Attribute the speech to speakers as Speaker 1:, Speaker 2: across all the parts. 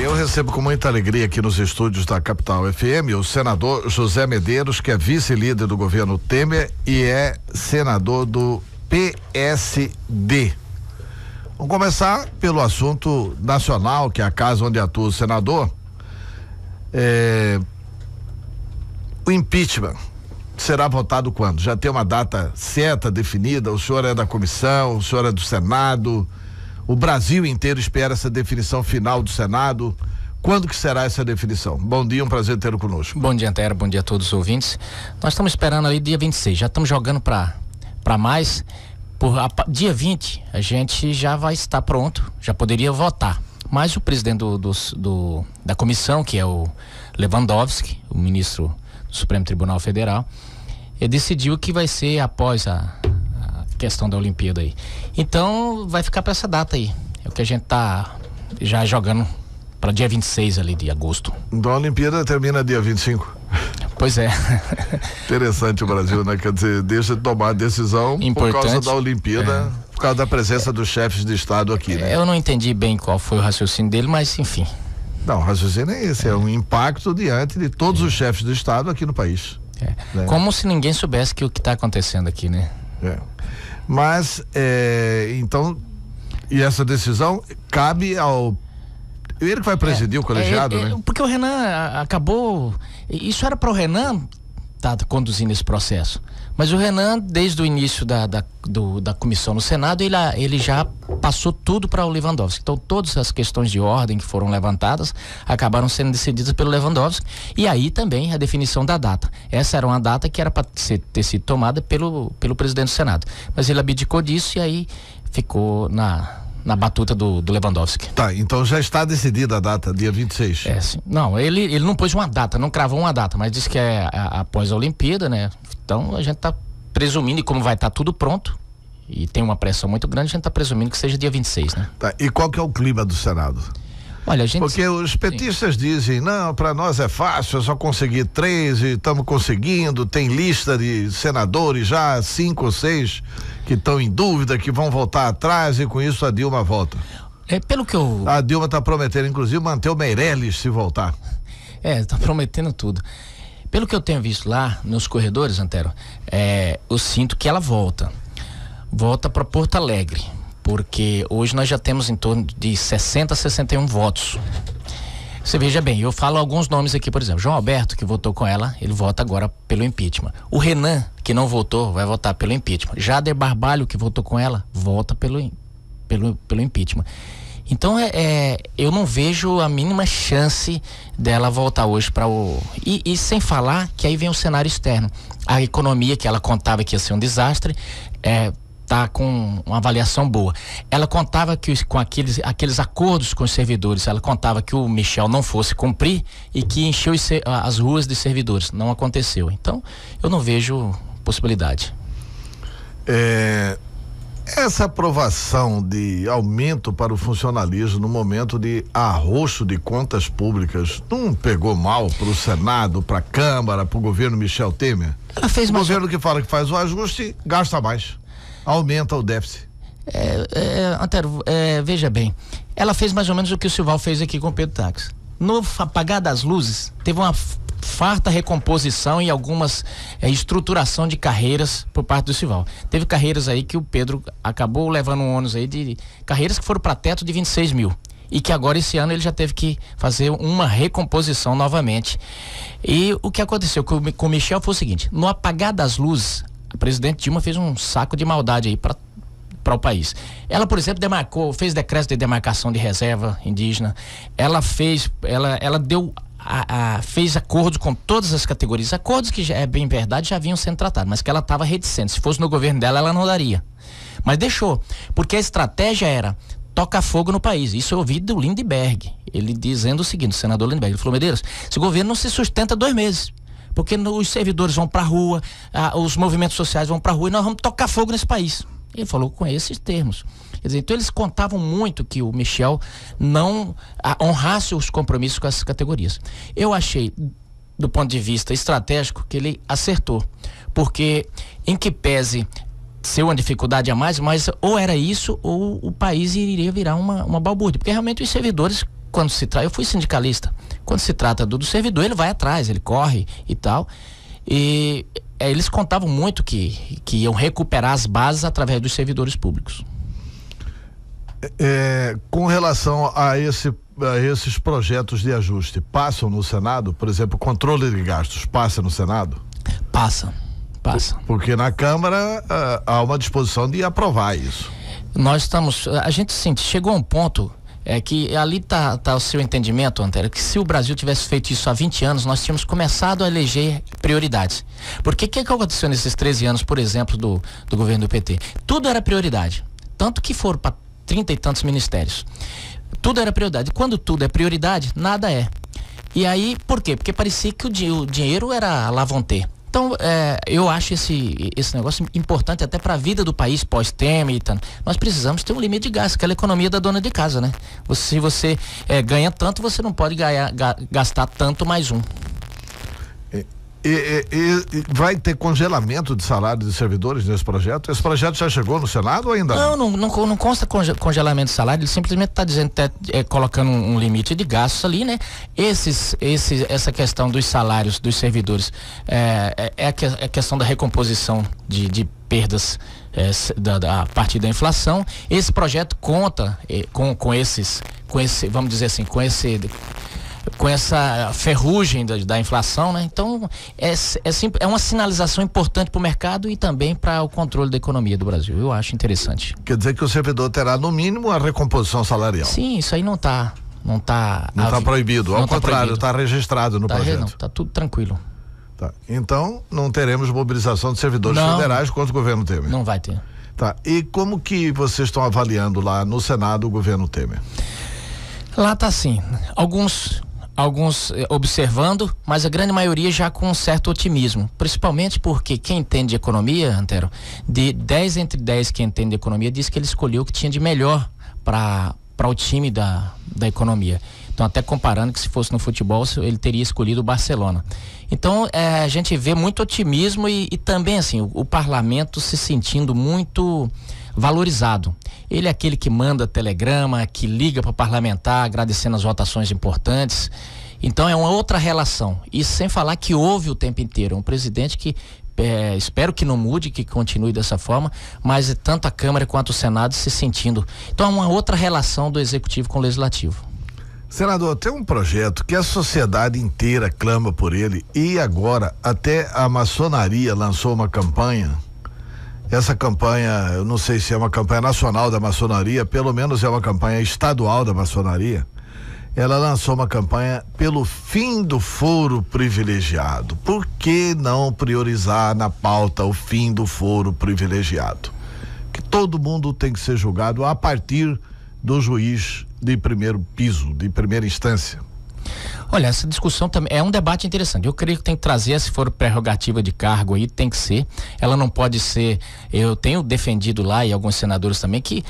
Speaker 1: eu recebo com muita alegria aqui nos estúdios da Capital FM o senador José Medeiros, que é vice-líder do governo Temer e é senador do PSD. Vamos começar pelo assunto nacional, que é a casa onde atua o senador. O impeachment será votado quando? Já tem uma data certa, definida? O senhor é da comissão, o senhor é do Senado? O Brasil inteiro espera essa definição final do Senado. Quando que será essa definição? Bom dia, um prazer tê-lo conosco.
Speaker 2: Bom dia, Antero, bom dia a todos os ouvintes. Nós estamos esperando aí dia 26, já estamos jogando para mais. Dia 20 a gente já vai estar pronto, já poderia votar. Mas o presidente da comissão, que é o Lewandowski, o ministro do Supremo Tribunal Federal, ele decidiu que vai ser após a questão da Olimpíada aí. Então vai ficar para essa data aí. É o que a gente tá já jogando para dia 26 ali de agosto.
Speaker 1: Então a Olimpíada termina dia 25.
Speaker 2: Pois é.
Speaker 1: Interessante o Brasil, né? Quer dizer, deixa de tomar a decisão
Speaker 2: importante,
Speaker 1: por causa da Olimpíada, por causa da presença dos chefes de Estado aqui, né?
Speaker 2: Eu não entendi bem qual foi o raciocínio dele, mas enfim.
Speaker 1: Não, o raciocínio é esse, é um impacto diante de todos os chefes de Estado aqui no país.
Speaker 2: Né? Como se ninguém soubesse que o que está acontecendo aqui, né?
Speaker 1: Mas, então, e essa decisão cabe ao... Ele que vai presidir o colegiado, né?
Speaker 2: Porque o Renan acabou... Isso era para o Renan tá conduzindo esse processo. Mas o Renan, desde o início da comissão no Senado, ele já passou tudo para o Lewandowski. Então, todas as questões de ordem que foram levantadas acabaram sendo decididas pelo Lewandowski. E aí também a definição da data. Essa era uma data que era para ter sido tomada pelo presidente do Senado. Mas ele abdicou disso e aí ficou na batuta do Lewandowski.
Speaker 1: Tá, então já está decidida a data, dia 26.
Speaker 2: Sim. Não, ele não pôs uma data, não cravou uma data, mas disse que é após a Olimpíada, né? Então a gente tá presumindo, e como vai estar tudo pronto, e tem uma pressão muito grande, a gente tá presumindo que seja dia 26, né?
Speaker 1: Tá, e qual que é o clima do Senado?
Speaker 2: Olha,
Speaker 1: porque os petistas dizem, não, para nós é fácil, é só conseguir 3 e estamos conseguindo, tem lista de senadores já, 5 ou 6 que estão em dúvida, que vão voltar atrás e com isso a Dilma volta.
Speaker 2: Pelo que eu...
Speaker 1: A Dilma está prometendo, inclusive, manter o Meirelles se voltar.
Speaker 2: Tá prometendo tudo. Pelo que eu tenho visto lá nos corredores, Antero, eu sinto que ela volta para Porto Alegre. Porque hoje nós já temos em torno de 60 a 61 votos. Você veja bem, eu falo alguns nomes aqui, por exemplo, João Alberto, que votou com ela, ele vota agora pelo impeachment. O Renan, que não votou, vai votar pelo impeachment. Jader Barbalho, que votou com ela, vota pelo impeachment. Então, eu não vejo a mínima chance dela voltar hoje para o... E sem falar que aí vem o cenário externo. A economia, que ela contava que ia ser um desastre, tá com uma avaliação boa. Ela contava que com aqueles acordos com os servidores, ela contava que o Michel não fosse cumprir e que encheu as ruas de servidores. Não aconteceu. Então, eu não vejo possibilidade.
Speaker 1: Essa aprovação de aumento para o funcionalismo no momento de arroxo de contas públicas não pegou mal para o Senado, para a Câmara, para o governo Michel Temer?
Speaker 2: Ela fez mais...
Speaker 1: governo que fala que faz o ajuste, gasta mais. Aumenta o déficit.
Speaker 2: Antero, veja bem, ela fez mais ou menos o que o Silval fez aqui com o Pedro Táxi. No apagar das luzes, teve uma farta recomposição e algumas estruturação de carreiras por parte do Silval. Teve carreiras aí que o Pedro acabou levando um ônus aí de carreiras que foram para teto de 26 mil. E que agora esse ano ele já teve que fazer uma recomposição novamente. E o que aconteceu com o Michel foi o seguinte: no apagar das luzes, a presidente Dilma fez um saco de maldade aí para o país. Ela, por exemplo, fez decreto de demarcação de reserva indígena. Ela fez acordos com todas as categorias. Acordos que, é bem verdade, já vinham sendo tratados, mas que ela estava reticente. Se fosse no governo dela, ela não daria. Mas deixou, porque a estratégia era tocar fogo no país. Isso eu ouvi do Lindbergh. Ele dizendo o seguinte, o senador Lindbergh, ele falou: Medeiros, esse governo não se sustenta 2 meses. Porque os servidores vão pra rua, os movimentos sociais vão pra rua e nós vamos tocar fogo nesse país. Ele falou com esses termos. Quer dizer, então eles contavam muito que o Michel não honrasse os compromissos com essas categorias. Eu achei, do ponto de vista estratégico, que ele acertou. Porque, em que pese ser uma dificuldade a mais, mas ou era isso ou o país iria virar uma balbúrdia. Porque realmente os servidores eu fui sindicalista, quando se trata do servidor, ele vai atrás, ele corre e tal, e eles contavam muito que iam recuperar as bases através dos servidores públicos.
Speaker 1: Com relação a esses projetos de ajuste, passam no Senado? Por exemplo, o controle de gastos passa no Senado?
Speaker 2: Passa.
Speaker 1: Porque na Câmara há uma disposição de aprovar isso.
Speaker 2: A gente chegou a um ponto que ali tá o seu entendimento, Antero, que se o Brasil tivesse feito isso há 20 anos, nós tínhamos começado a eleger prioridades. Porque o que aconteceu nesses 13 anos, por exemplo, do governo do PT? Tudo era prioridade. Tanto que foram para 30 e tantos ministérios. Tudo era prioridade. Quando tudo é prioridade, nada é. E aí, por quê? Porque parecia que o dinheiro era lá vão ter. Então, eu acho esse negócio importante até para a vida do país pós-Temer e tal. Nós precisamos ter um limite de gasto, aquela economia da dona de casa, né? Se você ganha tanto, você não pode gastar tanto mais um.
Speaker 1: E vai ter congelamento de salário de servidores nesse projeto? Esse projeto já chegou no Senado ou ainda não?
Speaker 2: Não consta congelamento de salário, ele simplesmente está dizendo, colocando um limite de gastos ali, né? Essa questão dos salários dos servidores é a questão da recomposição de perdas a partir da inflação. Esse projeto conta com esse, vamos dizer assim, com essa ferrugem da inflação, né? Então é uma sinalização importante para o mercado e também para o controle da economia do Brasil. Eu acho interessante.
Speaker 1: Quer dizer que o servidor terá no mínimo a recomposição salarial?
Speaker 2: Sim, isso aí não está
Speaker 1: proibido, ao contrário, está registrado no projeto.
Speaker 2: Não, está tudo tranquilo.
Speaker 1: Tá. Então não teremos mobilização de servidores federais contra o governo Temer?
Speaker 2: Não vai ter.
Speaker 1: Tá. E como que vocês estão avaliando lá no Senado o governo Temer?
Speaker 2: Lá está assim, alguns observando, mas a grande maioria já com um certo otimismo, principalmente porque quem entende de economia, Antero, de 10 entre 10 que entende de economia, diz que ele escolheu o que tinha de melhor para o time da economia. Então, até comparando que se fosse no futebol, ele teria escolhido o Barcelona. Então, a gente vê muito otimismo e também assim, o parlamento se sentindo muito valorizado. Ele é aquele que manda telegrama, que liga para o parlamentar agradecendo as votações importantes. Então é uma outra relação. E sem falar que houve o tempo inteiro um presidente que espero que não mude, que continue dessa forma, mas tanto a Câmara quanto o Senado se sentindo. Então é uma outra relação do Executivo com o Legislativo.
Speaker 1: Senador, tem um projeto que a sociedade inteira clama por ele e agora até a maçonaria lançou uma campanha. Essa campanha, eu não sei se é uma campanha nacional da maçonaria, pelo menos é uma campanha estadual da maçonaria. Ela lançou uma campanha pelo fim do foro privilegiado. Por que não priorizar na pauta o fim do foro privilegiado? Que todo mundo tem que ser julgado a partir do juiz de primeiro piso, de primeira instância.
Speaker 2: Olha, essa discussão também é um debate interessante. Eu creio que tem que trazer, se for prerrogativa de cargo aí, tem que ser. Ela não pode ser, eu tenho defendido lá e alguns senadores também que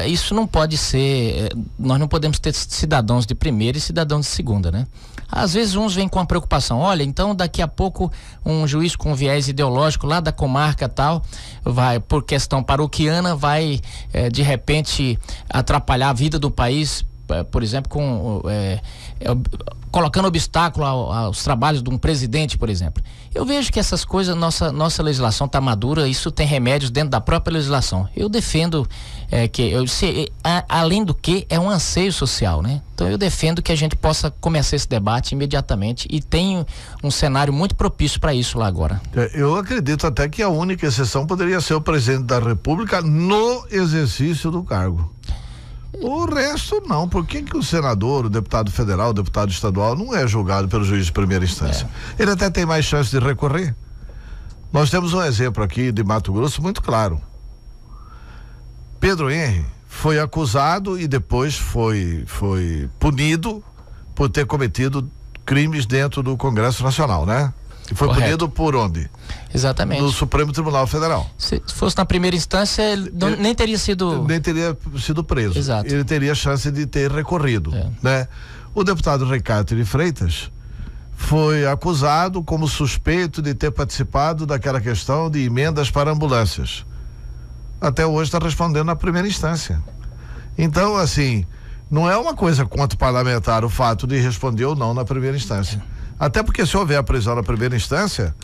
Speaker 2: isso não pode ser, nós não podemos ter cidadãos de primeira e cidadãos de segunda, né? Às vezes uns vêm com a preocupação, olha, então daqui a pouco um juiz com viés ideológico lá da comarca tal, vai, por questão paroquiana, vai de repente atrapalhar a vida do país, por exemplo, colocando obstáculo aos trabalhos de um presidente, por exemplo. Eu vejo que essas coisas, nossa legislação está madura, isso tem remédios dentro da própria legislação. Eu defendo além do que é um anseio social, né? Então eu defendo que a gente possa começar esse debate imediatamente e tem um cenário muito propício para isso lá agora.
Speaker 1: Eu acredito até que a única exceção poderia ser o presidente da República no exercício do cargo. O resto não. Por que o senador, o deputado federal, o deputado estadual não é julgado pelo juiz de primeira instância? Ele até tem mais chance de recorrer. Nós temos um exemplo aqui de Mato Grosso muito claro. Pedro Henry foi acusado e depois foi punido por ter cometido crimes dentro do Congresso Nacional, né? E foi punido por onde?
Speaker 2: Exatamente.
Speaker 1: No Supremo Tribunal Federal.
Speaker 2: Se fosse na primeira instância, ele nem teria sido...
Speaker 1: Nem teria sido preso.
Speaker 2: Exato.
Speaker 1: Ele teria chance de ter recorrido, né? O deputado Ricardo de Freitas foi acusado como suspeito de ter participado daquela questão de emendas para ambulâncias. Até hoje está respondendo na primeira instância. Então, assim, Não é uma coisa contra o parlamentar o fato de responder ou não na primeira instância. Até porque se houver a prisão na primeira instância,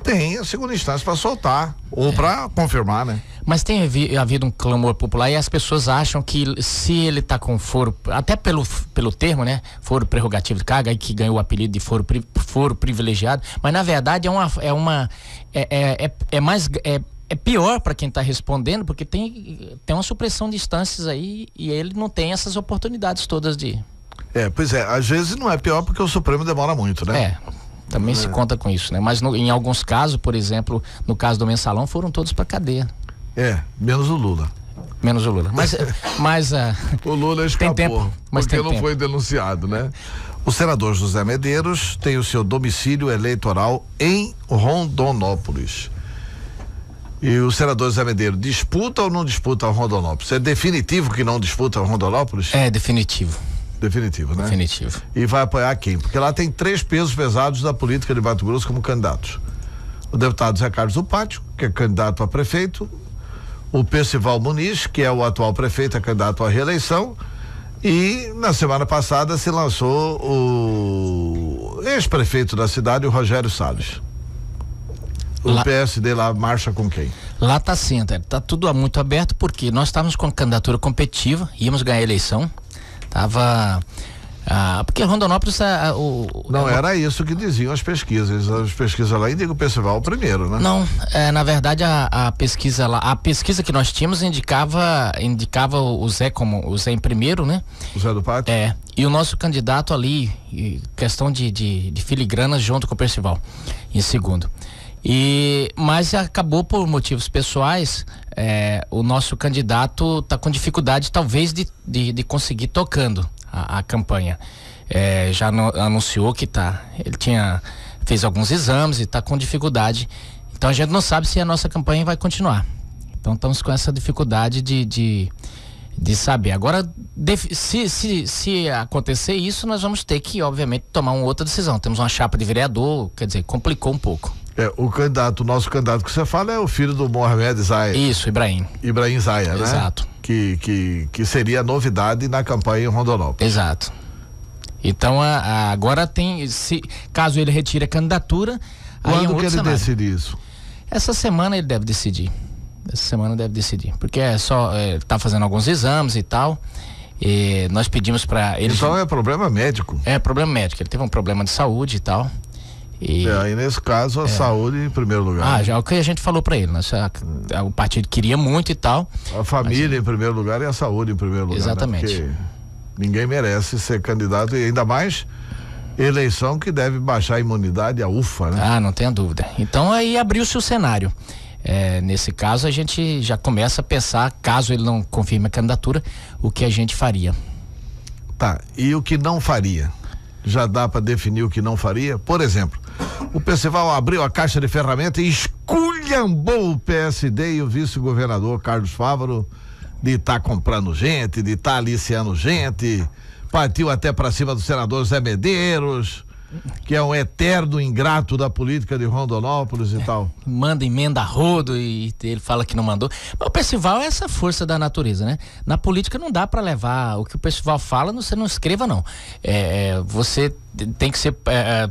Speaker 1: tem a segunda instância para soltar ou para confirmar, né?
Speaker 2: Mas tem havido um clamor popular e as pessoas acham que se ele está com foro, até pelo termo, né? Foro prerrogativo de cargo, aí que ganhou o apelido de foro privilegiado, mas na verdade é pior para quem está respondendo, porque tem uma supressão de instâncias aí e ele não tem essas oportunidades todas de...
Speaker 1: Pois é, às vezes não é pior porque o Supremo demora muito, né?
Speaker 2: Também se conta com isso, né? Mas em alguns casos, por exemplo, no caso do Mensalão, foram todos para cadeia.
Speaker 1: Menos o Lula.
Speaker 2: Menos o Lula. Mas
Speaker 1: o Lula escapou,
Speaker 2: tem tempo, mas
Speaker 1: porque
Speaker 2: tem
Speaker 1: não
Speaker 2: tempo.
Speaker 1: foi denunciado, né? O senador José Medeiros tem o seu domicílio eleitoral em Rondonópolis. E o senador José Medeiros disputa ou não disputa Rondonópolis? É definitivo que não disputa Rondonópolis?
Speaker 2: É definitivo.
Speaker 1: Definitivo, né?
Speaker 2: Definitivo.
Speaker 1: E vai apoiar quem? Porque lá tem 3 pesos pesados da política de Mato Grosso como candidatos. O deputado Zé Carlos do Pátio, que é candidato a prefeito, o Percival Muniz, que é o atual prefeito, é candidato à reeleição, e na semana passada se lançou o ex-prefeito da cidade, o Rogério Salles. O PSD lá marcha com quem?
Speaker 2: Lá tá sim, tá tudo muito aberto, porque nós estávamos com a candidatura competitiva, íamos ganhar a eleição. Porque Rondonópolis
Speaker 1: era isso que diziam as pesquisas lá indicam o Percival primeiro, né?
Speaker 2: Não, na verdade a pesquisa lá, a pesquisa que nós tínhamos indicava o Zé em primeiro, né?
Speaker 1: O Zé do Pátio?
Speaker 2: E o nosso candidato ali, questão de filigranas junto com o Percival, em segundo. Mas acabou por motivos pessoais, o nosso candidato está com dificuldade talvez de conseguir tocando a campanha. Já anunciou que ele fez alguns exames e está com dificuldade, então a gente não sabe se a nossa campanha vai continuar. Então estamos com essa dificuldade de saber. Agora, se acontecer isso, nós vamos ter que, obviamente, tomar uma outra decisão. Temos uma chapa de vereador, quer dizer, complicou um pouco.
Speaker 1: O nosso candidato que você fala é o filho do Mohamed Zaya.
Speaker 2: Isso, Ibrahim
Speaker 1: Zaya, né?
Speaker 2: Exato.
Speaker 1: Que seria novidade na campanha em Rondonópolis.
Speaker 2: Exato. Então, agora caso ele retire a candidatura,
Speaker 1: quando que ele decide isso?
Speaker 2: Essa semana ele deve decidir. Porque tá fazendo alguns exames e tal. E nós pedimos para ele.
Speaker 1: Então é problema médico.
Speaker 2: É problema médico. Ele teve um problema de saúde e tal.
Speaker 1: E nesse caso a saúde em primeiro lugar.
Speaker 2: Já é o que a gente falou para ele, né? O partido queria muito e tal.
Speaker 1: A família em primeiro lugar e a saúde em primeiro lugar.
Speaker 2: Exatamente.
Speaker 1: Né? Porque ninguém merece ser candidato, e ainda mais eleição que deve baixar a imunidade, a UFA, né?
Speaker 2: Não tenha dúvida. Então aí abriu-se o cenário. Nesse caso a gente já começa a pensar, caso ele não confirme a candidatura, o que a gente faria.
Speaker 1: E o que não faria? Já dá para definir o que não faria? Por exemplo, o Percival abriu a caixa de ferramentas e esculhambou o PSD e o vice-governador Carlos Fávaro de estar comprando gente, de estar aliciando gente, partiu até para cima do senador Zé Medeiros, que é um eterno ingrato da política de Rondonópolis e tal.
Speaker 2: Manda emenda a rodo e ele fala que não mandou. Mas o Percival é essa força da natureza, né? Na política não dá para levar o que o Percival fala, você não escreva não. Você tem que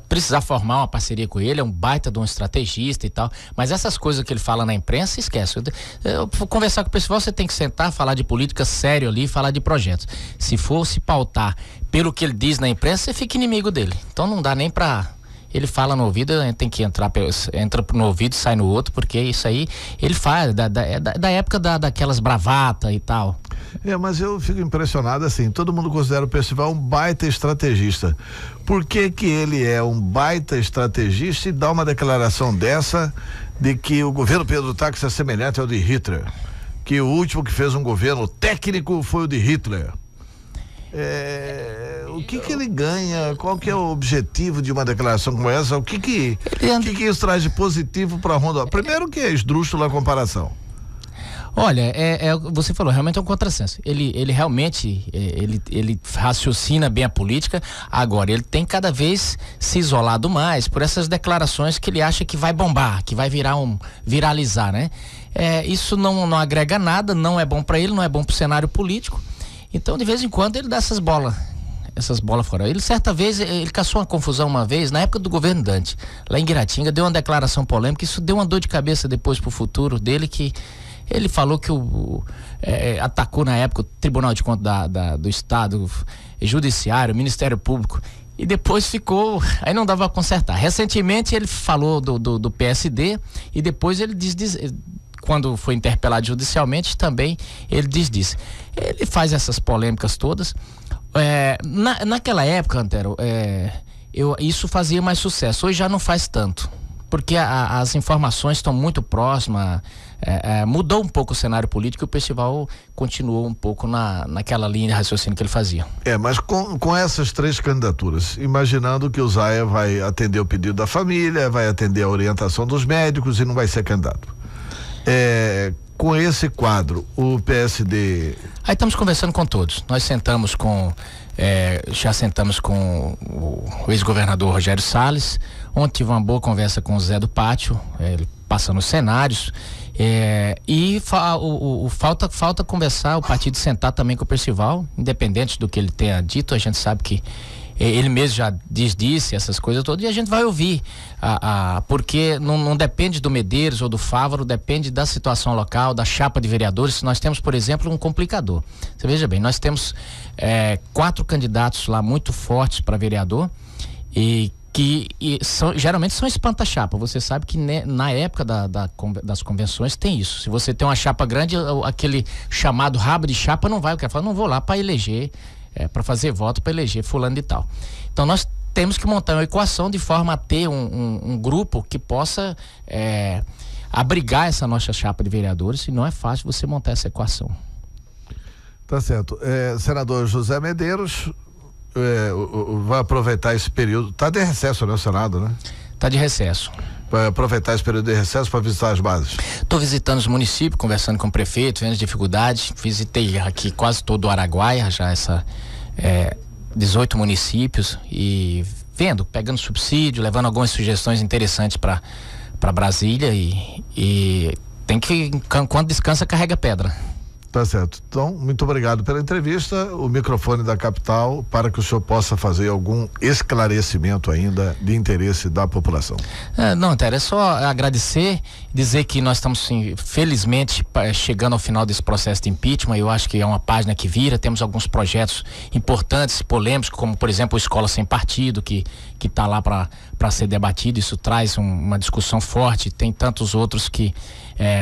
Speaker 2: precisar formar uma parceria com ele, é um baita de um estrategista e tal, mas essas coisas que ele fala na imprensa, esquece. Eu vou conversar com o Percival, você tem que sentar, falar de política sério ali, falar de projetos. Se for se pautar pelo que ele diz na imprensa, você fica inimigo dele. Então não dá nem pra... Ele fala no ouvido, tem que entra no ouvido e sai no outro, porque isso aí ele faz da época daquelas bravatas e tal.
Speaker 1: Mas eu fico impressionado assim, todo mundo considera o Percival um baita estrategista. Por que ele é um baita estrategista e dá uma declaração dessa de que o governo Pedro Táxi é semelhante ao de Hitler? Que o último que fez um governo técnico foi o de Hitler. O que ele ganha? Qual que é o objetivo de uma declaração como essa? O que isso traz de positivo para a Rondônia? Primeiro que é esdrúxula a comparação.
Speaker 2: Olha, você falou, realmente é um contrassenso. Ele realmente, ele raciocina bem a política. Agora, ele tem cada vez se isolado mais por essas declarações que ele acha que vai bombar, que vai viralizar, né? Isso não agrega nada, não é bom para ele, não é bom para o cenário político. Então, de vez em quando, ele dá essas bolas fora. Ele, certa vez, ele caçou uma confusão uma vez, na época do governo Dante, lá em Guiratinga, deu uma declaração polêmica, isso deu uma dor de cabeça depois pro futuro dele, que ele falou que atacou na época o Tribunal de Contas do Estado, Judiciário, Ministério Público, e depois ficou, aí não dava pra consertar. Recentemente ele falou do PSD, e depois ele quando foi interpelado judicialmente também, ele disse. Ele faz essas polêmicas todas. Naquela época, Antero, isso fazia mais sucesso. Hoje já não faz tanto, porque as informações estão muito próximas. Mudou um pouco o cenário político e o Percival continuou um pouco naquela linha de raciocínio que ele fazia.
Speaker 1: Mas com essas 3 candidaturas, imaginando que o Zaya vai atender o pedido da família, vai atender a orientação dos médicos e não vai ser candidato. Com esse quadro, o PSD...
Speaker 2: Aí estamos conversando com todos. Nós já sentamos com o ex-governador Rogério Salles. Ontem tive uma boa conversa com o Zé do Pátio, passando os cenários. Falta conversar, o partido sentar também com o Percival, independente do que ele tenha dito. A gente sabe que ele mesmo já disse essas coisas todas, e a gente vai ouvir, porque não depende do Medeiros ou do Fávaro, depende da situação local, da chapa de vereadores. Nós temos, por exemplo, um complicador. Você veja bem, nós temos 4 candidatos lá muito fortes para vereador, e geralmente são espanta-chapa. Você sabe que na época das convenções tem isso. Se você tem uma chapa grande, aquele chamado rabo de chapa não vai, o cara fala, não vou lá para eleger, para fazer voto para eleger fulano de tal. Então nós temos que montar uma equação de forma a ter um grupo que possa abrigar essa nossa chapa de vereadores, e não é fácil você montar essa equação.
Speaker 1: Tá certo. Senador José Medeiros vai aproveitar esse período, tá de recesso, né, o Senado, né?
Speaker 2: Tá de recesso.
Speaker 1: Vai aproveitar esse período de recesso para visitar as bases?
Speaker 2: Estou visitando os municípios, conversando com o prefeito, vendo as dificuldades. Visitei aqui quase todo o Araguaia, já 18 municípios, e pegando subsídio, levando algumas sugestões interessantes para Brasília, e tem que, quando descansa, carrega pedra.
Speaker 1: Tá certo. Então, muito obrigado pela entrevista. O microfone da capital para que o senhor possa fazer algum esclarecimento ainda de interesse da população.
Speaker 2: Não, Antero, é só agradecer, dizer que nós estamos, sim, felizmente, chegando ao final desse processo de impeachment. Eu acho que é uma página que vira. Temos alguns projetos importantes, polêmicos, como, por exemplo, a Escola Sem Partido, que está lá para ser debatido. Isso traz uma discussão forte. Tem tantos outros que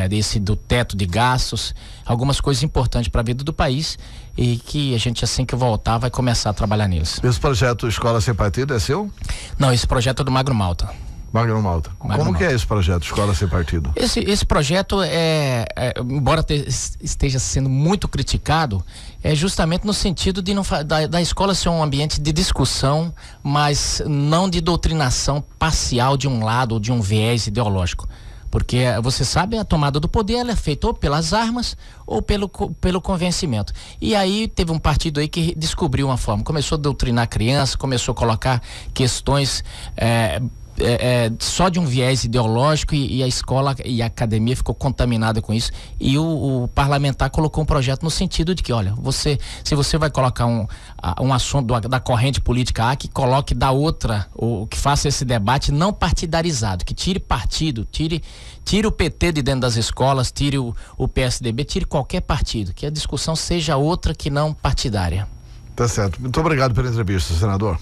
Speaker 2: desse do teto de gastos, algumas coisas importantes para a vida do país, e que a gente, assim que voltar, vai começar a trabalhar neles.
Speaker 1: Esse projeto Escola Sem Partido é seu?
Speaker 2: Não, esse projeto é do Magno Malta.
Speaker 1: Magno Malta. Como que é esse projeto, Escola Sem Partido?
Speaker 2: Esse projeto embora esteja sendo muito criticado, é justamente no sentido de da escola ser um ambiente de discussão, mas não de doutrinação parcial de um lado ou de um viés ideológico. Porque você sabe, a tomada do poder ela é feita ou pelas armas ou pelo convencimento. E aí teve um partido aí que descobriu uma forma, começou a doutrinar a criança, começou a colocar questões só de um viés ideológico, e a escola e a academia ficou contaminada com isso, e o parlamentar colocou um projeto no sentido de que, olha, se você vai colocar um assunto da corrente política A, que coloque da outra, ou que faça esse debate não partidarizado, que tire partido, tire o PT de dentro das escolas, tire o PSDB, tire qualquer partido, que a discussão seja outra que não partidária.
Speaker 1: Tá certo. Muito obrigado pela entrevista, senador.